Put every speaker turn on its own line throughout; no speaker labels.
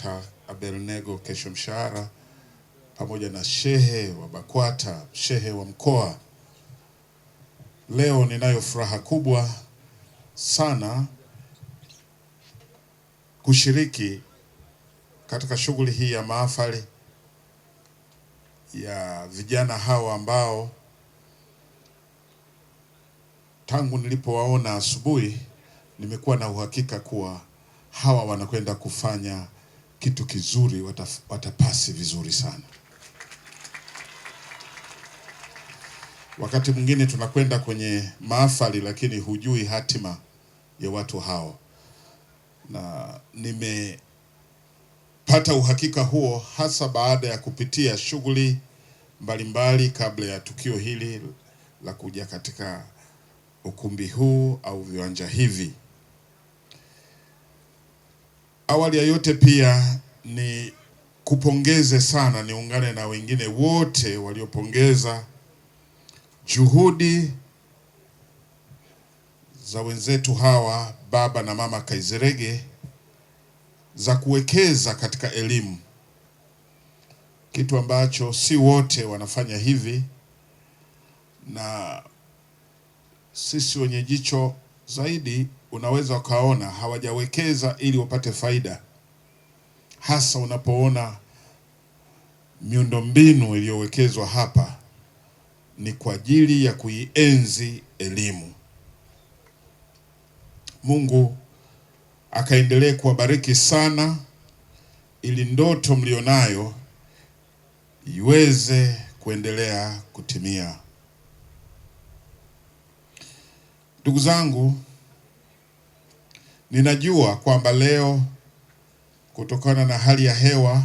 Dr. Abednego Kesho Mshahara pamoja na shehe wa BAKWATA, shehe wa mkoa. Leo ninayo furaha kubwa sana kushiriki katika shughuli hii ya mahafali ya vijana hawa ambao tangu nilipowaona asubuhi nimekuwa na uhakika kuwa hawa wanakwenda kufanya kitu kizuri, watapasi vizuri sana. Wakati mwingine tunakwenda kwenye mahafali lakini hujui hatima ya watu hao, na nimepata uhakika huo hasa baada ya kupitia shughuli mbalimbali kabla ya tukio hili la kuja katika ukumbi huu au viwanja hivi. Awali ya yote pia ni kupongeze sana, niungane na wengine wote waliopongeza juhudi za wenzetu hawa baba na mama Kaizerege za kuwekeza katika elimu, kitu ambacho si wote wanafanya hivi, na sisi wenye jicho zaidi unaweza ukaona hawajawekeza ili wapate faida, hasa unapoona miundombinu iliyowekezwa hapa ni kwa ajili ya kuienzi elimu. Mungu akaendelee kuwabariki sana ili ndoto mlionayo iweze kuendelea kutimia. Ndugu zangu, ninajua kwamba leo kutokana na hali ya hewa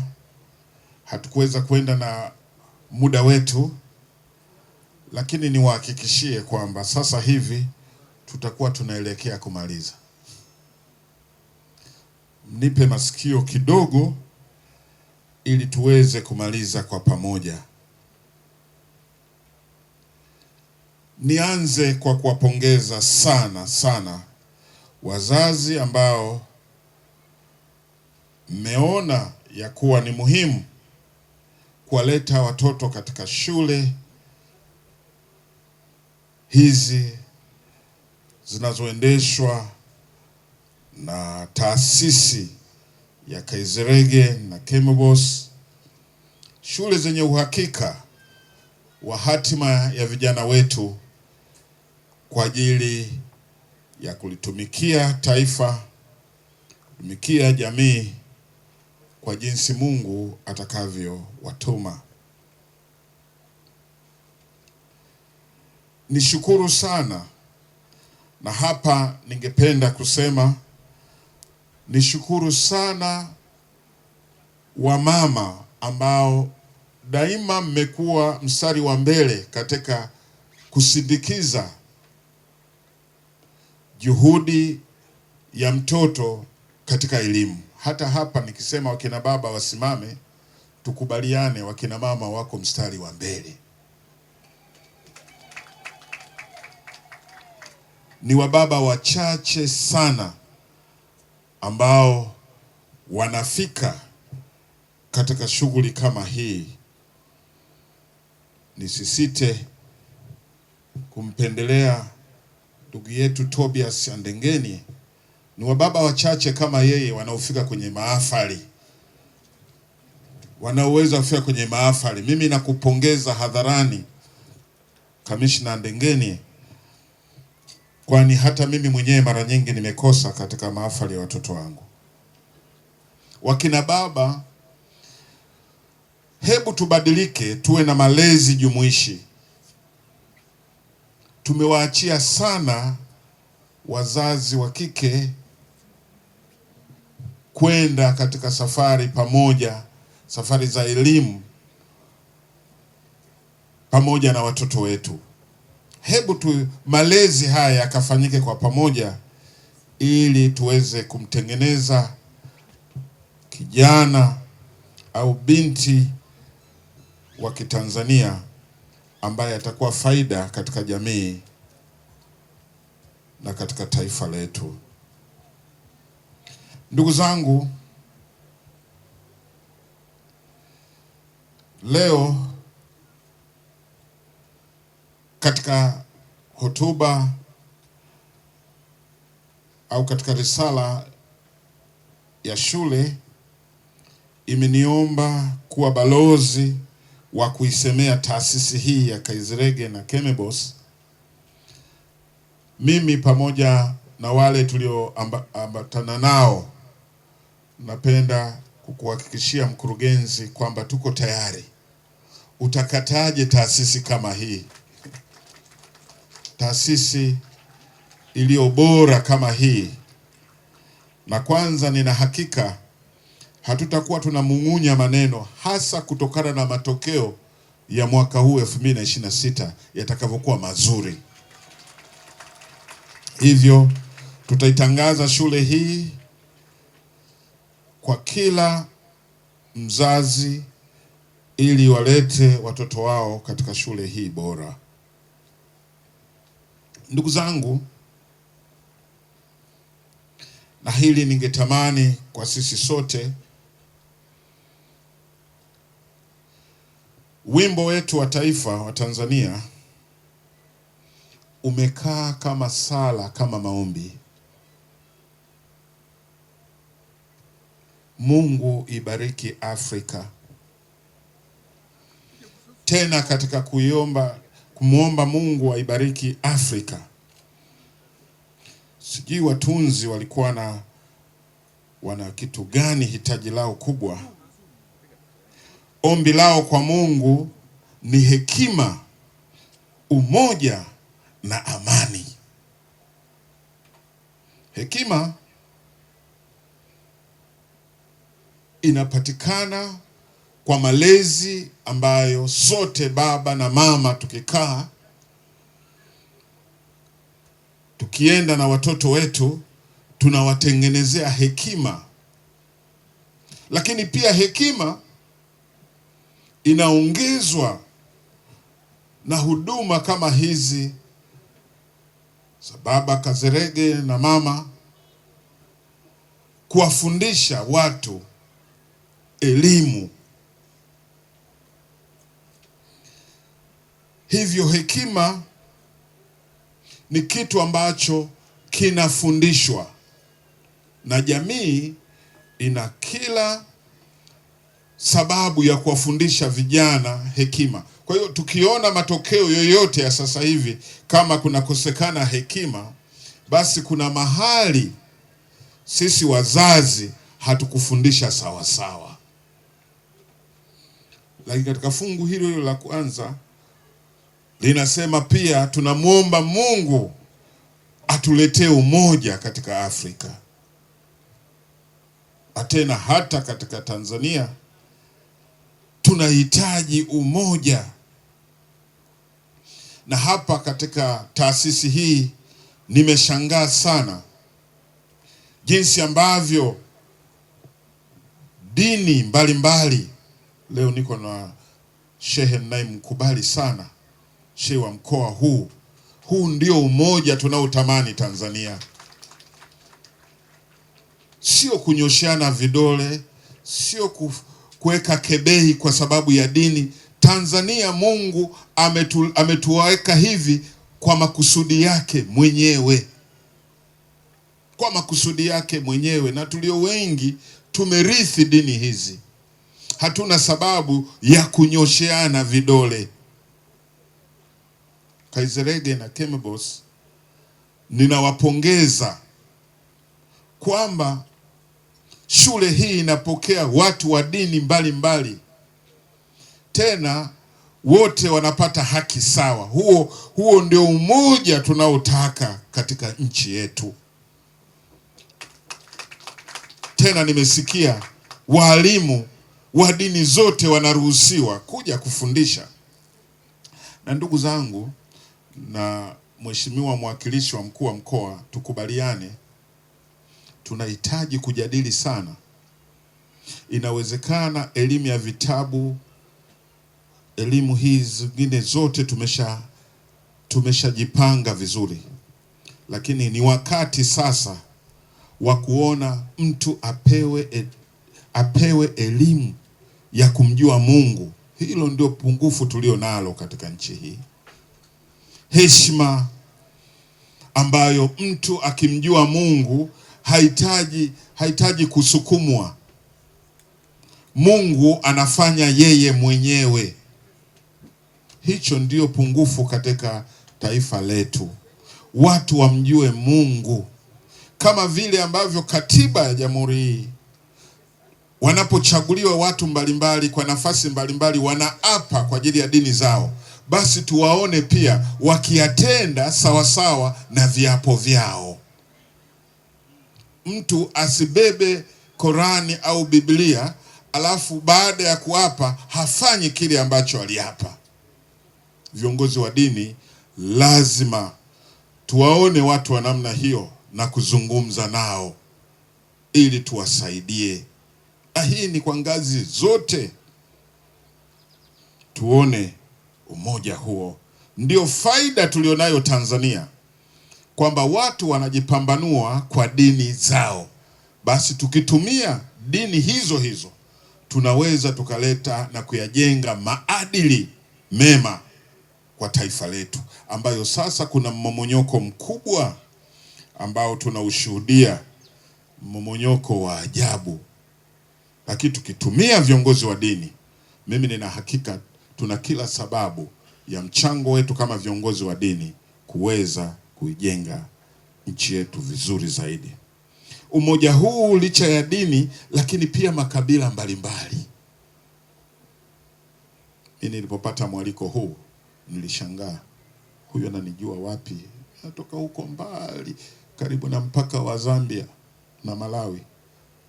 hatukuweza kwenda na muda wetu, lakini niwahakikishie kwamba sasa hivi tutakuwa tunaelekea kumaliza. Mnipe masikio kidogo ili tuweze kumaliza kwa pamoja. Nianze kwa kuwapongeza sana wazazi ambao mmeona ya kuwa ni muhimu kuwaleta watoto katika shule hizi zinazoendeshwa na taasisi ya Kaizerege na KEMUBOS, shule zenye uhakika wa hatima ya vijana wetu kwa ajili ya kulitumikia taifa, kutumikia jamii kwa jinsi Mungu atakavyo watuma. Nishukuru sana, na hapa ningependa kusema nishukuru sana wamama ambao daima mmekuwa mstari wa mbele katika kusindikiza juhudi ya mtoto katika elimu. Hata hapa nikisema wakina baba wasimame, tukubaliane wakina mama wako mstari wa mbele. Ni wababa wachache sana ambao wanafika katika shughuli kama hii. Nisisite kumpendelea ndugu yetu Tobias Andengeni. Ni wababa wachache kama yeye wanaofika kwenye mahafali, wanaoweza kufika kwenye mahafali. Mimi nakupongeza hadharani Kamishna Andengeni, kwani hata mimi mwenyewe mara nyingi nimekosa katika mahafali ya watoto wangu. Wakina baba, hebu tubadilike, tuwe na malezi jumuishi. Tumewaachia sana wazazi wa kike kwenda katika safari pamoja, safari za elimu pamoja na watoto wetu. Hebu malezi haya yakafanyike kwa pamoja ili tuweze kumtengeneza kijana au binti wa Kitanzania ambaye atakuwa faida katika jamii na katika taifa letu. Ndugu zangu, Leo katika hotuba au katika risala ya shule imeniomba kuwa balozi wa kuisemea taasisi hii ya Kaizerege na KEMEBOS. Mimi pamoja na wale tulioambatana nao, napenda kukuhakikishia mkurugenzi kwamba tuko tayari. Utakataje taasisi kama hii? Taasisi iliyo bora kama hii. Na kwanza nina hakika hatutakuwa tunamung'unya maneno, hasa kutokana na matokeo ya mwaka huu 2026 yatakavyokuwa mazuri. Hivyo tutaitangaza shule hii kwa kila mzazi ili walete watoto wao katika shule hii bora. Ndugu zangu, na hili ningetamani kwa sisi sote, wimbo wetu wa taifa wa Tanzania umekaa kama sala, kama maombi. Mungu ibariki Afrika. Tena katika kumwomba Mungu aibariki Afrika, sijui watunzi walikuwa wana kitu gani, hitaji lao kubwa. Ombi lao kwa Mungu ni hekima, umoja na amani. Hekima inapatikana kwa malezi ambayo sote baba na mama tukikaa, tukienda na watoto wetu tunawatengenezea hekima. Lakini pia hekima inaongezwa na huduma kama hizi za baba Kazerege na mama, kuwafundisha watu elimu. Hivyo hekima ni kitu ambacho kinafundishwa, na jamii ina kila sababu ya kuwafundisha vijana hekima. Kwa hiyo tukiona matokeo yoyote ya sasa hivi kama kunakosekana hekima, basi kuna mahali sisi wazazi hatukufundisha sawa sawa. Lakini katika fungu hilo la kwanza linasema pia tunamwomba Mungu atuletee umoja katika Afrika. Tena hata katika Tanzania tunahitaji umoja. Na hapa katika taasisi hii nimeshangaa sana jinsi ambavyo dini mbalimbali. Leo niko na shehe ninayemkubali sana, shehe wa mkoa huu. Huu ndio umoja tunaotamani Tanzania. Sio kunyosheana vidole, sio kuweka kebehi kwa sababu ya dini. Tanzania Mungu ametuweka hivi kwa makusudi yake mwenyewe. Kwa makusudi yake mwenyewe, na tulio wengi tumerithi dini hizi. Hatuna sababu ya kunyosheana vidole. Kaizerege na KEMEBOS ninawapongeza kwamba shule hii inapokea watu wa dini mbalimbali, tena wote wanapata haki sawa. Huo ndio umoja tunaotaka katika nchi yetu. Tena nimesikia walimu wa dini zote wanaruhusiwa kuja kufundisha. Na ndugu zangu na mheshimiwa mwakilishi wa mkuu wa mkoa, tukubaliane, tunahitaji kujadili sana. Inawezekana elimu ya vitabu, elimu hizi zingine zote tumeshajipanga vizuri, lakini ni wakati sasa wa kuona mtu apewe elimu ya kumjua Mungu. Hilo ndio pungufu tulio nalo katika nchi hii. Heshima ambayo mtu akimjua Mungu hahitaji kusukumwa. Mungu anafanya yeye mwenyewe. Hicho ndio pungufu katika taifa letu. Watu wamjue Mungu kama vile ambavyo katiba ya jamhuri hii, wanapochaguliwa watu mbalimbali kwa nafasi mbalimbali wanaapa kwa ajili ya dini zao, basi tuwaone pia wakiyatenda sawasawa na viapo vyao. Mtu asibebe Korani au Biblia alafu baada ya kuapa hafanyi kile ambacho aliapa. Viongozi wa dini lazima tuwaone watu wa namna hiyo na kuzungumza nao ili tuwasaidie. Hii ni kwa ngazi zote. Tuone umoja huo. Ndio faida tulionayo Tanzania, kwamba watu wanajipambanua kwa dini zao. Basi tukitumia dini hizo hizo tunaweza tukaleta na kuyajenga maadili mema kwa taifa letu, ambayo sasa kuna mmomonyoko mkubwa ambao tunaushuhudia, mmomonyoko wa ajabu. Lakini tukitumia viongozi wa dini, mimi nina hakika tuna kila sababu ya mchango wetu kama viongozi wa dini kuweza kuijenga nchi yetu vizuri zaidi. Umoja huu licha ya dini, lakini pia makabila mbalimbali. Mimi nilipopata mwaliko huu nilishangaa, huyu ananijua wapi? Natoka huko mbali karibu na mpaka wa Zambia na Malawi.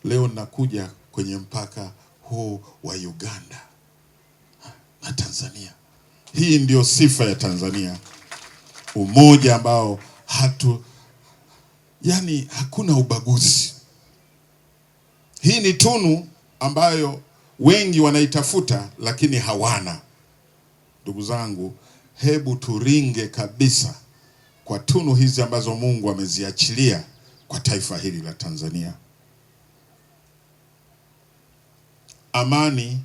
Leo nakuja kwenye mpaka huu wa Uganda na Tanzania. Hii ndio sifa ya Tanzania, umoja ambao hakuna ubaguzi. Hii ni tunu ambayo wengi wanaitafuta lakini hawana. Ndugu zangu, hebu turinge kabisa kwa tunu hizi ambazo Mungu ameziachilia kwa taifa hili la Tanzania. Amani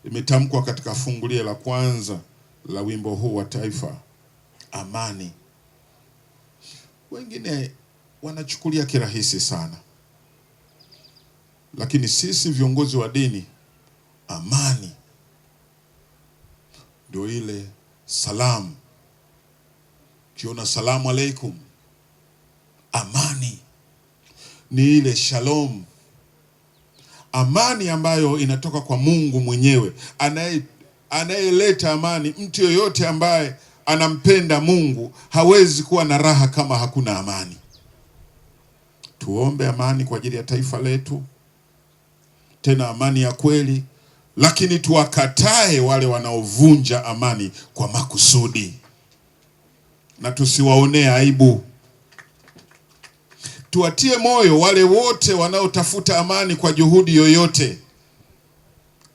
imetamkwa katika fungulie la kwanza la wimbo huu wa taifa. Amani. Wengine wanachukulia kirahisi sana, lakini sisi viongozi wa dini, amani ndio ile salamu. Kiona salamu alaikum, amani ni ile shalom. Amani ambayo inatoka kwa Mungu mwenyewe, anayeleta amani. Mtu yoyote ambaye anampenda Mungu hawezi kuwa na raha kama hakuna amani. Tuombe amani kwa ajili ya taifa letu, tena amani ya kweli, lakini tuwakatae wale wanaovunja amani kwa makusudi, na tusiwaonee aibu. Tuwatie moyo wale wote wanaotafuta amani kwa juhudi yoyote.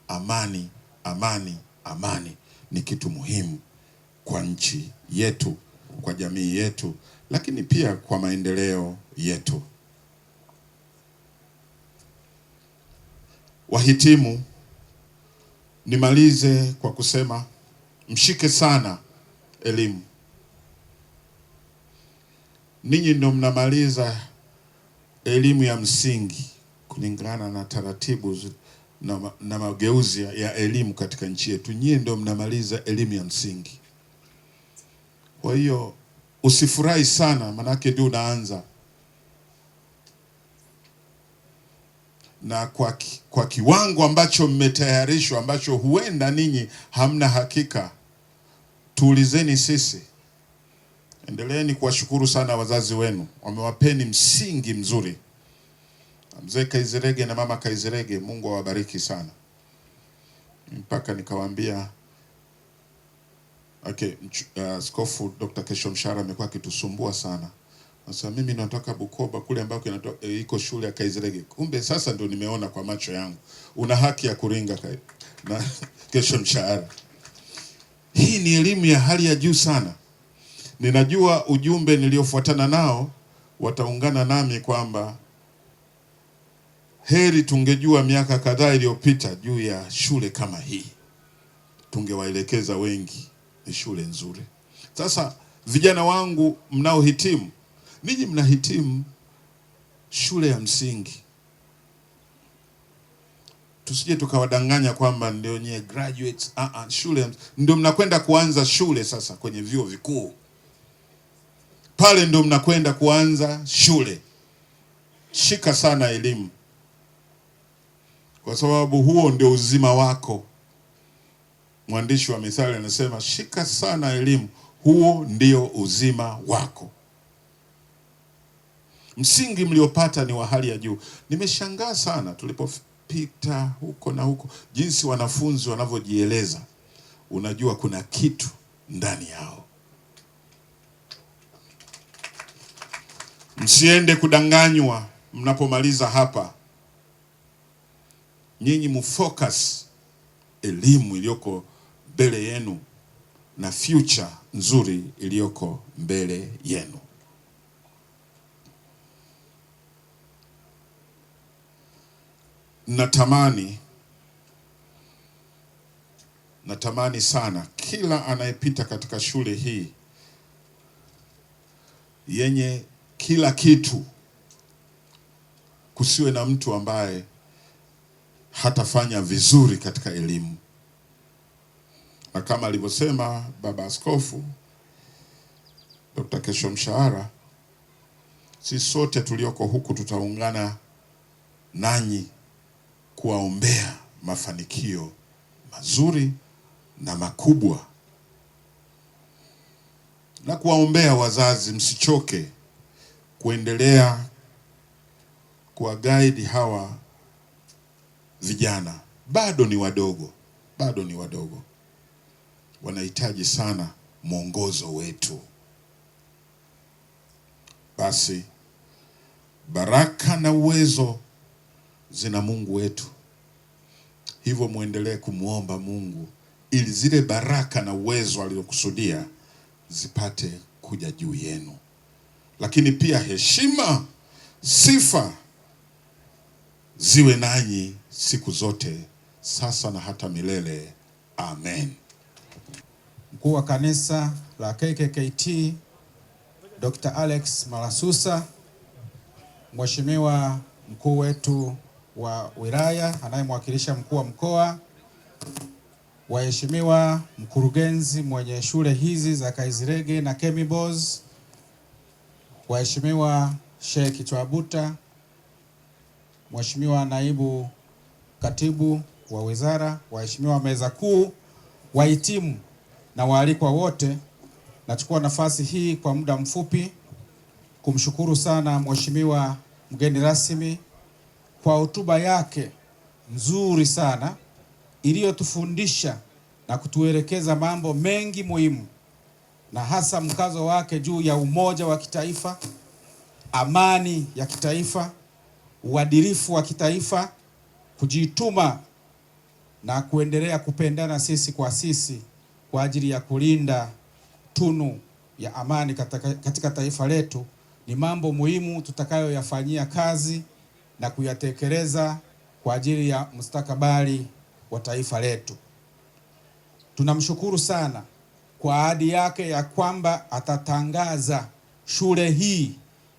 Amani, amani, amani ni kitu muhimu kwa nchi yetu, kwa jamii yetu, lakini pia kwa maendeleo yetu. Wahitimu, nimalize kwa kusema mshike sana elimu. Ninyi ndio mnamaliza elimu ya msingi kulingana na taratibu na mageuzi ya elimu katika nchi yetu. Nyie ndio mnamaliza elimu ya msingi. Kwa hiyo usifurahi sana, manake ndio unaanza. Na kwa kiwango ambacho mmetayarishwa, ambacho huenda ninyi hamna hakika, tuulizeni sisi. Endeleeni kuwashukuru sana wazazi wenu, wamewapeni msingi mzuri. Mzee Kaizerege na mama Kaizerege, Mungu awabariki sana. Mpaka nikawaambia Askofu Dr. Kesho Mshahara amekuwa akitusumbua sana. Sasa mimi nataka Bukoba kule ambako iko shule ya Kaizerege. Kumbe sasa ndio nimeona kwa macho yangu. Una haki ya kuringa na Kesho Mshahara. Hii ni elimu ya hali ya juu sana. Ninajua ujumbe niliofuatana nao wataungana nami kwamba heri tungejua miaka kadhaa iliyopita juu ya shule kama hii. tungewaelekeza wengi, ni shule nzuri. Sasa vijana wangu mnaohitimu, ninyi mnahitimu shule ya msingi, tusije tukawadanganya kwamba ndio nye graduates. Shule ndio mnakwenda kuanza shule sasa. Kwenye vyuo vikuu pale ndio mnakwenda kuanza shule. Shika sana elimu, kwa sababu huo ndio uzima wako. Mwandishi wa Mithali anasema shika sana elimu, huo ndio uzima wako. Msingi mliopata ni wa hali ya juu. Nimeshangaa sana tulipopita huko na huko, jinsi wanafunzi wanavyojieleza. Unajua kuna kitu ndani yao. Msiende kudanganywa mnapomaliza hapa. Nyinyi mfocus elimu iliyoko mbele yenu na future nzuri iliyoko mbele yenu. Natamani sana kila anayepita katika shule hii yenye kila kitu, kusiwe na mtu ambaye hatafanya vizuri katika elimu. Na kama alivyosema Baba Askofu Dr. Kesho Mshahara, sisi sote tulioko huku tutaungana nanyi kuwaombea mafanikio mazuri na makubwa, na kuwaombea wazazi msichoke kuendelea kuwa guide hawa vijana. Bado ni wadogo, wanahitaji sana mwongozo wetu. Basi baraka na uwezo zina Mungu wetu, hivyo muendelee kumuomba Mungu ili zile baraka na uwezo alizokusudia zipate kuja juu yenu. Lakini pia heshima, sifa ziwe nanyi siku zote, sasa na hata milele. Amen.
Mkuu wa kanisa la KKKT Dr. Alex Malasusa, Mheshimiwa mkuu wetu wa wilaya anayemwakilisha mkuu wa mkoa, waheshimiwa mkurugenzi mwenye shule hizi za Kaizirege na Kemibos, waheshimiwa Sheikh Chwabuta, Mheshimiwa naibu katibu wa wizara, waheshimiwa meza kuu, wahitimu na waalikwa wote, nachukua nafasi hii kwa muda mfupi kumshukuru sana Mheshimiwa mgeni rasmi kwa hotuba yake nzuri sana iliyotufundisha na kutuelekeza mambo mengi muhimu, na hasa mkazo wake juu ya umoja wa kitaifa, amani ya kitaifa, uadilifu wa kitaifa, kujituma na kuendelea kupendana sisi kwa sisi kwa ajili ya kulinda tunu ya amani katika taifa letu. Ni mambo muhimu tutakayoyafanyia kazi na kuyatekeleza kwa ajili ya mustakabali wa taifa letu. Tunamshukuru sana kwa ahadi yake ya kwamba atatangaza shule hii,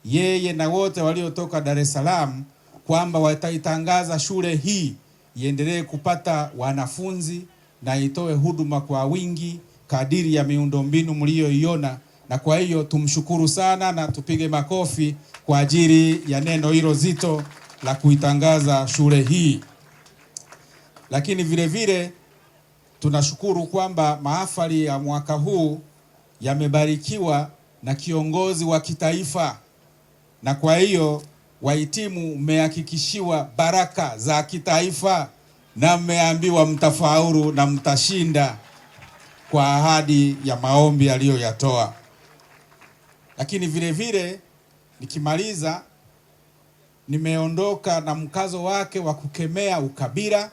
yeye na wote waliotoka Dar es Salaam, kwamba wataitangaza shule hii iendelee kupata wanafunzi na itoe huduma kwa wingi kadiri ya miundombinu mlioiona. Na kwa hiyo tumshukuru sana na tupige makofi kwa ajili ya neno hilo zito la kuitangaza shule hii. Lakini vile vile tunashukuru kwamba mahafali ya mwaka huu yamebarikiwa na kiongozi wa kitaifa, na kwa hiyo wahitimu mmehakikishiwa baraka za kitaifa na mmeambiwa mtafaulu na mtashinda kwa ahadi ya maombi aliyoyatoa. Lakini vile vile nikimaliza, nimeondoka na mkazo wake wa kukemea ukabila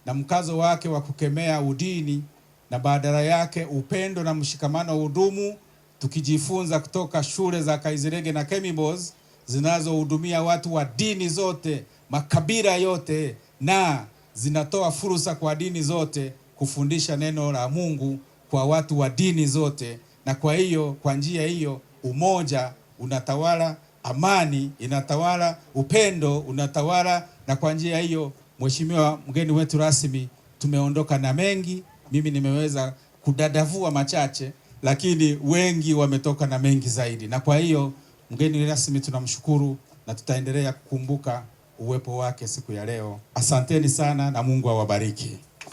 na mkazo wake wa kukemea udini, na badala yake upendo na mshikamano udumu, tukijifunza kutoka shule za Kaizirege na Kemibos zinazohudumia watu wa dini zote, makabila yote, na zinatoa fursa kwa dini zote kufundisha neno la Mungu kwa watu wa dini zote, na kwa hiyo kwa njia hiyo umoja unatawala, amani inatawala, upendo unatawala, na kwa njia hiyo, Mheshimiwa mgeni wetu rasmi, tumeondoka na mengi. Mimi nimeweza kudadavua machache, lakini wengi wametoka na mengi zaidi, na kwa hiyo mgeni rasmi tunamshukuru na tutaendelea kukumbuka uwepo wake siku ya leo. Asanteni sana na Mungu awabariki.